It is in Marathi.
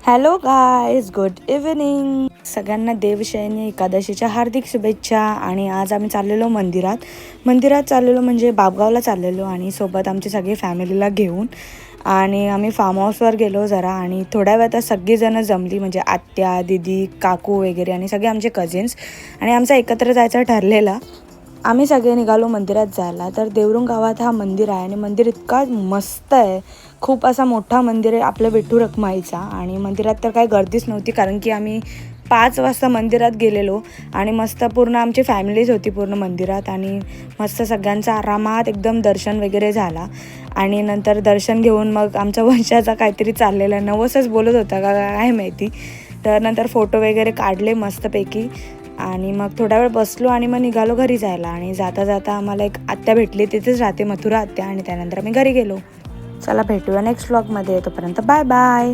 Hello guys, good evening. सगळ्यांना देवशयनी एकादशीच्या हार्दिक शुभेच्छा. आणि आज आम्ही चाललेलो मंदिरात चाललेलो म्हणजे बाबगावला चाललेलो आणि सोबत आमची सगळी फॅमिलीला घेऊन. आणि आम्ही फार्म हाऊसवर गेलो जरा आणि थोड्या वेळात सगळीजणं जमली म्हणजे आत्या, दीदी, काकू वगैरे आणि सगळे आमचे कझिन्स आणि आमचा एकत्र जायचं ठरलेला. आम्ही सगळे निघालो मंदिरात जायला. तर देवरुंग गावात हा मंदिर आहे आणि मंदिर इतका मस्त आहे, खूप असा मोठा मंदिर आहे आपल्या विठू रखुमाईचा. आणि मंदिरात तर काही गर्दीच नव्हती कारण की आम्ही 5 वाजता मंदिरात गेलेलो आणि मस्त पूर्ण आमची फॅमिलीच होती पूर्ण मंदिरात. आणि मस्त सगळ्यांचा आरामात एकदम दर्शन वगैरे झाला. आणि नंतर दर्शन घेऊन मग आमचा वंशाचा काहीतरी चाललेला नवसच बोलत होता का काय माहिती. तर नंतर फोटो वगैरे काढले मस्तपैकी आणि मग थोडा वेळ बसलो आणि मग निघालो घरी जायला. आणि जाता जाता आम्हाला एक आत्या भेटली, तिथेच राहते मथुरा आत्या. आणि त्यानंतर आम्ही घरी गेलो. चला भेटूया नेक्स्ट व्लॉगमध्ये, तोपर्यंत बाय बाय.